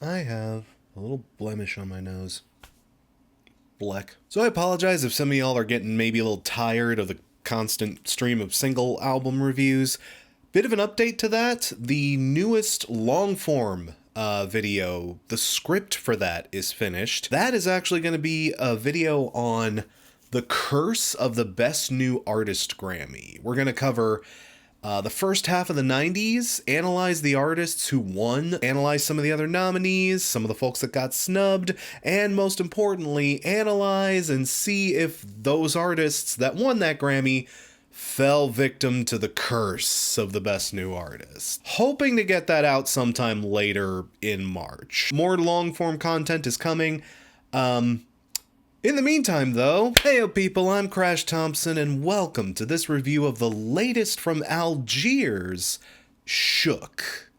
I have a little blemish on my nose. Bleck. So I apologize if some of y'all are getting maybe a little tired of the constant stream of single album reviews. Bit of an update to that. The newest long form video, the script for that is finished. That is actually going to be a video on the curse of the Best New Artist Grammy. We're going to cover the first half of the 90s, analyze the artists who won, analyze some of the other nominees, some of the folks that got snubbed, and most importantly, analyze and see if those artists that won that Grammy fell victim to the curse of the Best New Artist. Hoping to get that out sometime later in March. More long-form content is coming. In the meantime, though, heyo people, I'm Crash Thompson, and welcome to this review of the latest from Algiers, Shook.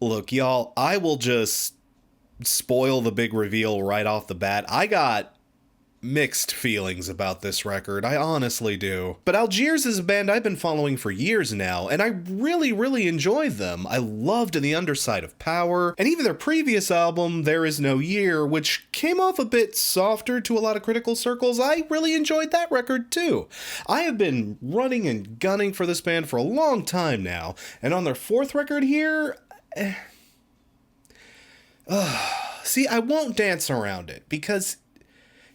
Look, y'all, I will just spoil the big reveal right off the bat. I got mixed feelings about this record, I honestly do. But Algiers is a band I've been following for years now, and I really enjoy them. I loved The Underside of Power, and even their previous album, There Is No Year, which came off a bit softer to a lot of critical circles. I really enjoyed that record too. I have been running and gunning for this band for a long time now, and on their fourth record here, see, I won't dance around it, because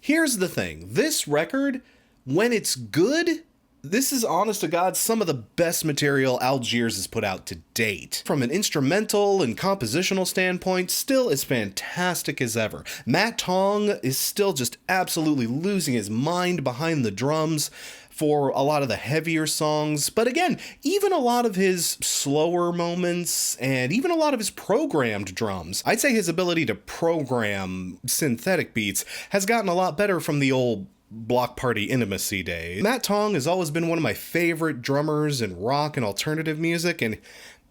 here's the thing, this record, when it's good, this is honest to God some of the best material Algiers has put out to date. From an instrumental and compositional standpoint, still as fantastic as ever. Matt Tong is still just absolutely losing his mind behind the drums for a lot of the heavier songs, but again, even a lot of his slower moments and even a lot of his programmed drums. I'd say his ability to program synthetic beats has gotten a lot better from the old Block Party Intimacy days. Matt Tong has always been one of my favorite drummers in rock and alternative music, and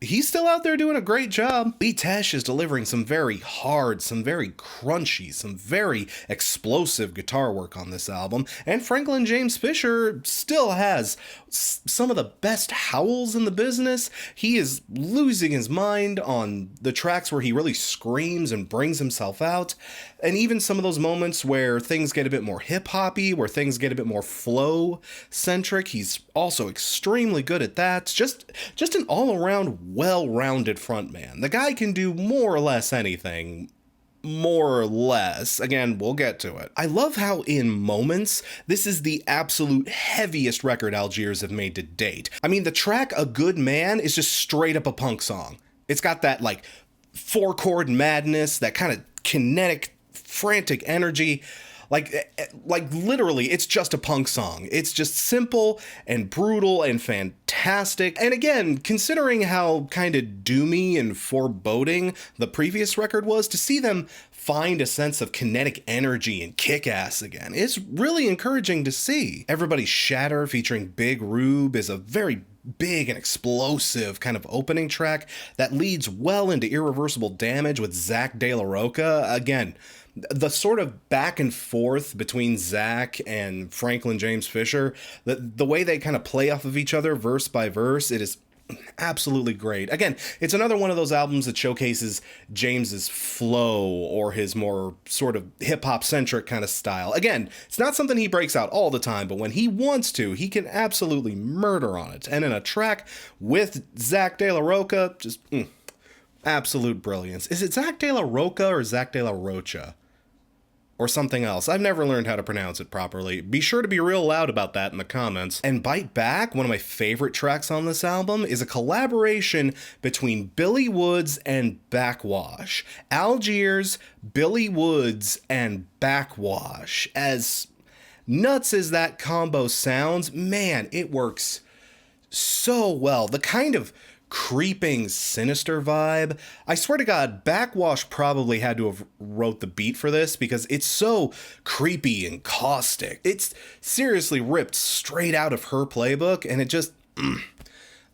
he's still out there doing a great job. Lee Tesh is delivering some very hard, some very crunchy, some very explosive guitar work on this album. And Franklin James Fisher still has some of the best howls in the business. He is losing his mind on the tracks where he really screams and brings himself out. And even some of those moments where things get a bit more hip-hoppy, where things get a bit more flow-centric, he's also extremely good at that. Just an all-around well-rounded frontman. The guy can do more or less anything. More or less. Again, we'll get to it. I love how in moments, this is the absolute heaviest record Algiers have made to date. I mean, the track A Good Man is just straight up a punk song. It's got that like 4-chord madness, that kind of kinetic, frantic energy. Like literally, it's just a punk song. It's just simple and brutal and fantastic. And again, considering how kind of doomy and foreboding the previous record was, to see them find a sense of kinetic energy and kick-ass again is really encouraging to see. Everybody's Shatter featuring Big Rube is a very big and explosive kind of opening track that leads well into Irreversible Damage with Zach De La Rocha. Again, the sort of back and forth between Zach and Franklin James Fisher, the way they kind of play off of each other verse by verse, it is absolutely great. Again, it's another one of those albums that showcases James's flow or his more sort of hip-hop centric kind of style. Again, it's not something he breaks out all the time, but when he wants to, he can absolutely murder on it. And in a track with Zach De La Rocha, just absolute brilliance. Is it Zach De La Rocha or Zach De La Rocha? Or something else. I've never learned how to pronounce it properly. Be sure to be real loud about that in the comments. And Bite Back, one of my favorite tracks on this album, is a collaboration between Billy Woods and Backxwash. Algiers, Billy Woods, and Backxwash. As nuts as that combo sounds, man, it works so well. The kind of creeping, sinister vibe. I swear to God, Backxwash probably had to have wrote the beat for this because it's so creepy and caustic. It's seriously ripped straight out of her playbook, and it just...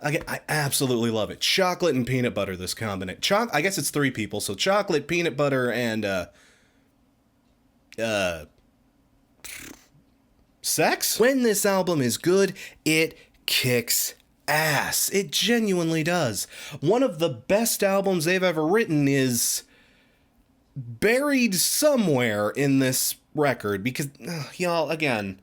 I absolutely love it. Chocolate and peanut butter, this combination. I guess it's 3 people, so chocolate, peanut butter, and sex? When this album is good, it kicks ass. It genuinely does. One of the best albums they've ever written is buried somewhere in this record because, y'all, again,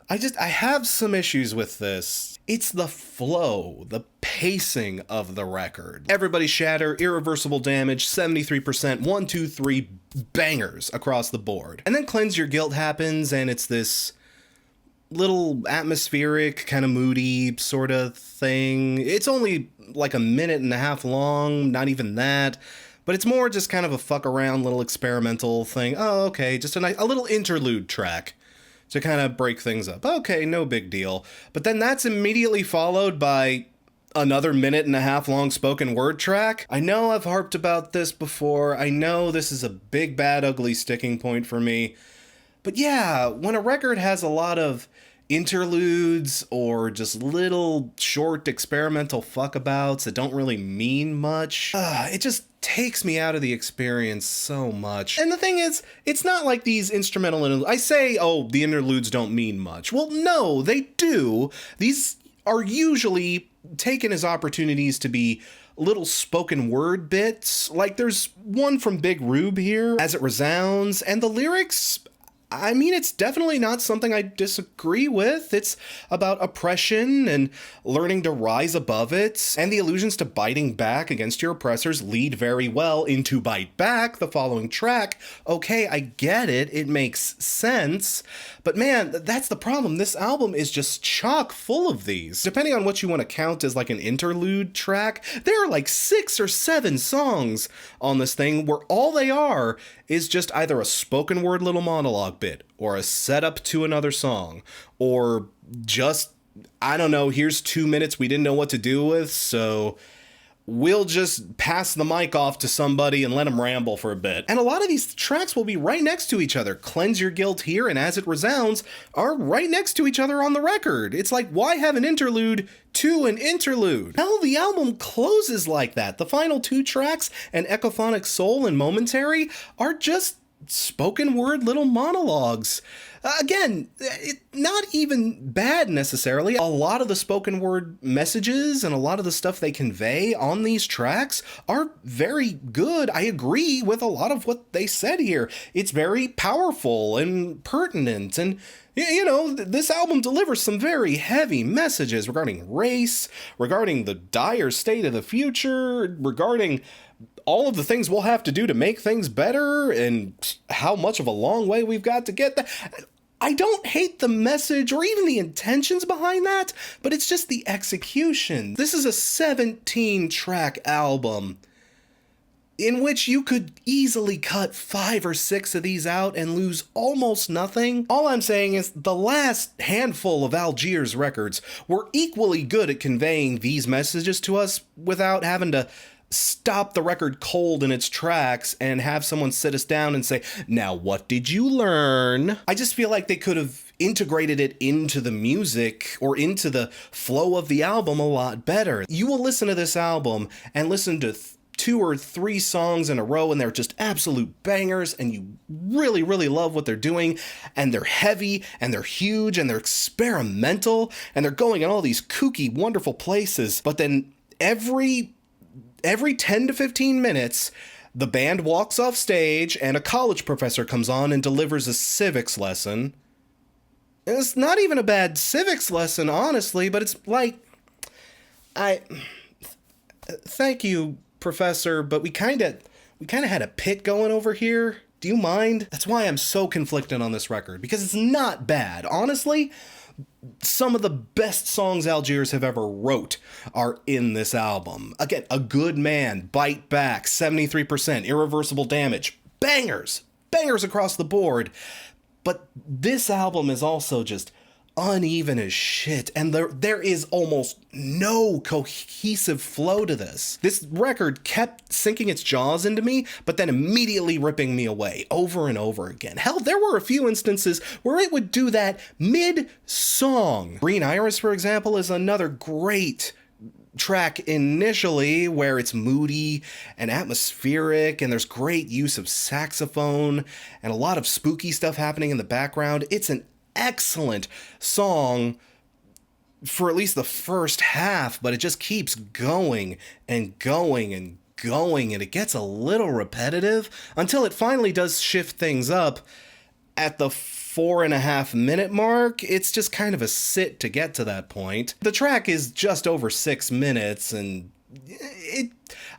I have some issues with this. It's the flow, the pacing of the record. Everybody Shatter, Irreversible Damage, 73%, 1, 2, 3 bangers across the board. And then Cleanse Your Guilt happens, and it's this little atmospheric, kind of moody sort of thing. It's only like a minute and a half long, not even that. But it's more just kind of a fuck around little experimental thing. Oh, okay, just a little interlude track to kind of break things up. Okay, no big deal. But then that's immediately followed by another minute and a half long spoken word track. I know I've harped about this before. I know this is a big, bad, ugly sticking point for me. But yeah, when a record has a lot of interludes or just little short experimental fuckabouts that don't really mean much, it just takes me out of the experience so much. And the thing is, it's not like these instrumental interludes. I say, oh, the interludes don't mean much. Well, no, they do. These are usually taken as opportunities to be little spoken word bits. Like there's one from Big Rube here, As It Resounds, and the lyrics, I mean, it's definitely not something I disagree with. It's about oppression and learning to rise above it, and the allusions to biting back against your oppressors lead very well into Bite Back, the following track. Okay, I get it. It makes sense. But man, that's the problem. This album is just chock full of these. Depending on what you want to count as like an interlude track, there are like 6 or 7 songs on this thing where all they are is just either a spoken word little monologue bit or a setup to another song or just, I don't know, here's 2 minutes we didn't know what to do with, so we'll just pass the mic off to somebody and let them ramble for a bit. And a lot of these tracks will be right next to each other. Cleanse Your Guilt here and As It Resounds are right next to each other on the record. It's like, why have an interlude to an interlude? Hell, the album closes like that. The final 2 tracks, and Echophonic Soul and Momentary, are just spoken word little monologues. Again, not even bad necessarily. A lot of the spoken word messages and a lot of the stuff they convey on these tracks are very good. I agree with a lot of what they said here. It's very powerful and pertinent, and you know, this album delivers some very heavy messages regarding race, regarding the dire state of the future, regarding all of the things we'll have to do to make things better, and how much of a long way we've got to get there. I don't hate the message or even the intentions behind that, but it's just the execution. This is a 17-track album in which you could easily cut 5 or 6 of these out and lose almost nothing. All I'm saying is the last handful of Algiers records were equally good at conveying these messages to us without having to stop the record cold in its tracks and have someone sit us down and say, now what did you learn? I just feel like they could have integrated it into the music or into the flow of the album a lot better. You will listen to this album and listen to 2 or 3 songs in a row and they're just absolute bangers and you really, really love what they're doing, and they're heavy and they're huge and they're experimental and they're going in all these kooky, wonderful places. But then every 10 to 15 minutes, the band walks off stage and a college professor comes on and delivers a civics lesson. And it's not even a bad civics lesson, honestly, but it's like, thank you, professor, but we kind of had a pit going over here. Do you mind? That's why I'm so conflicted on this record, because it's not bad. Honestly, some of the best songs Algiers have ever wrote are in this album. Again, A Good Man, Bite Back, 73%, Irreversible Damage, bangers across the board. But this album is also just uneven as shit, and there is almost no cohesive flow to this. This record kept sinking its jaws into me, but then immediately ripping me away over and over again. Hell, there were a few instances where it would do that mid-song. Green Iris, for example, is another great track initially, where it's moody and atmospheric and there's great use of saxophone and a lot of spooky stuff happening in the background. It's an excellent song for at least the first half, but it just keeps going and going and going and it gets a little repetitive until it finally does shift things up at the 4.5 minute mark. It's just kind of a sit to get to that point. The track is just over 6 minutes and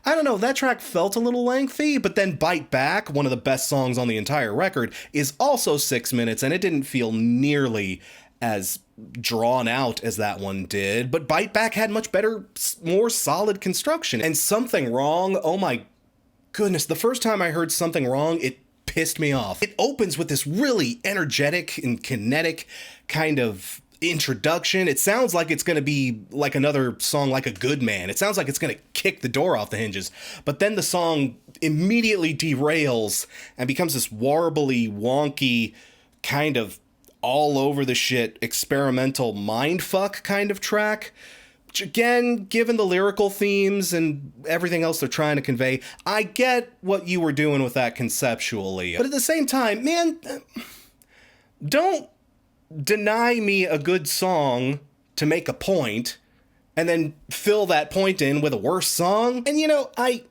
I don't know, that track felt a little lengthy, but then Bite Back, one of the best songs on the entire record, is also 6 minutes and it didn't feel nearly as drawn out as that one did, but Bite Back had much better, more solid construction. And Something Wrong, oh my goodness, the first time I heard Something Wrong, it pissed me off. It opens with this really energetic and kinetic kind of introduction. It sounds like it's going to be like another song like A Good Man. It sounds like it's going to kick the door off the hinges, but then the song immediately derails and becomes this warbly, wonky, kind of all over the shit, experimental mindfuck kind of track. Which again, given the lyrical themes and everything else they're trying to convey, I get what you were doing with that conceptually. But at the same time, man, don't deny me a good song to make a point and then fill that point in with a worse song. And you know, I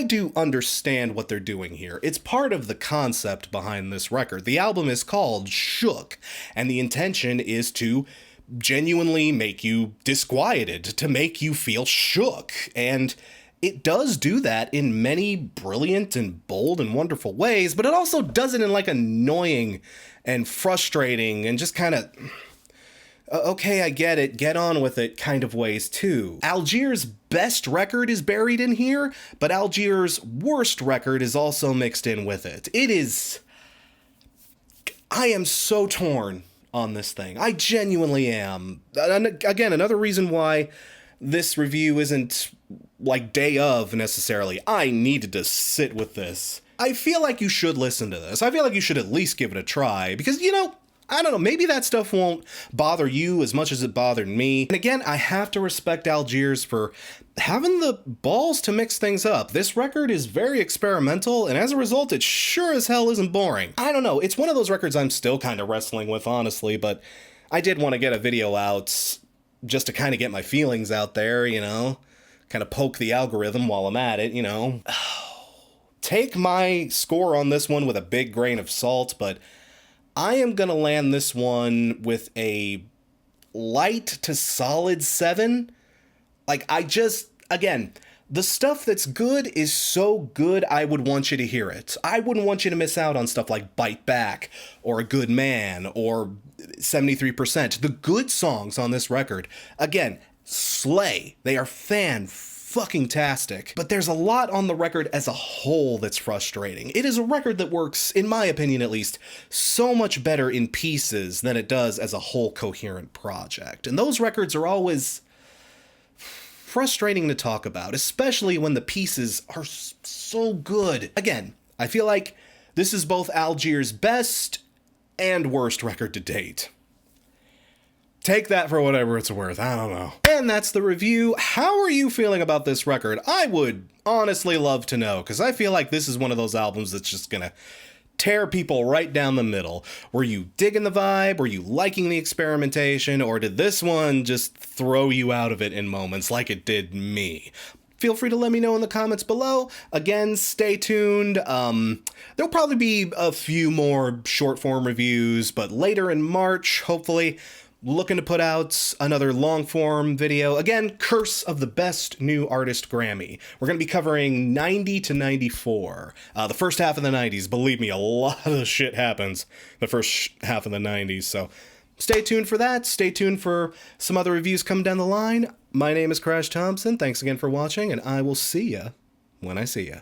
do understand what they're doing here. It's part of the concept behind this record. The album is called Shook, and the intention is to genuinely make you disquieted, to make you feel shook. And it does do that in many brilliant and bold and wonderful ways, but it also does it in like annoying and frustrating and just kind of, okay, I get it, get on with it kind of ways too. Algiers' best record is buried in here, but Algiers' worst record is also mixed in with it. I am so torn on this thing. I genuinely am. And again, another reason why this review isn't like day of necessarily. I needed to sit with this. I feel like you should listen to this. I feel like you should at least give it a try because, you know, I don't know, maybe that stuff won't bother you as much as it bothered me. And again, I have to respect Algiers for having the balls to mix things up. This record is very experimental, and as a result, it sure as hell isn't boring. I don't know, it's one of those records I'm still kind of wrestling with, honestly, but I did want to get a video out just to kind of get my feelings out there, you know? Kind of poke the algorithm while I'm at it, you know? Take my score on this one with a big grain of salt, but I am going to land this one with a light to solid 7. Like, again, the stuff that's good is so good, I would want you to hear it. I wouldn't want you to miss out on stuff like Bite Back, or A Good Man, or 73%. The good songs on this record, again, slay. They are fan-fucking-tastic. But there's a lot on the record as a whole that's frustrating. It is a record that works, in my opinion at least, so much better in pieces than it does as a whole coherent project. And those records are always frustrating to talk about, especially when the pieces are so good. Again, I feel like this is both Algiers' best and worst record to date. Take that for whatever it's worth, I don't know. And that's the review. How are you feeling about this record? I would honestly love to know, because I feel like this is one of those albums that's just gonna tear people right down the middle. Were you digging the vibe? Were you liking the experimentation? Or did this one just throw you out of it in moments like it did me? Feel free to let me know in the comments below. Again, stay tuned. There'll probably be a few more short form reviews, but later in March, hopefully, looking to put out another long form video. Again, Curse of the Best New Artist Grammy. We're going to be covering 90 to 94. The first half of the 90s. Believe me, a lot of shit happens the first half of the 90s. So stay tuned for that. Stay tuned for some other reviews coming down the line. My name is Crash Thompson. Thanks again for watching, and I will see ya when I see ya.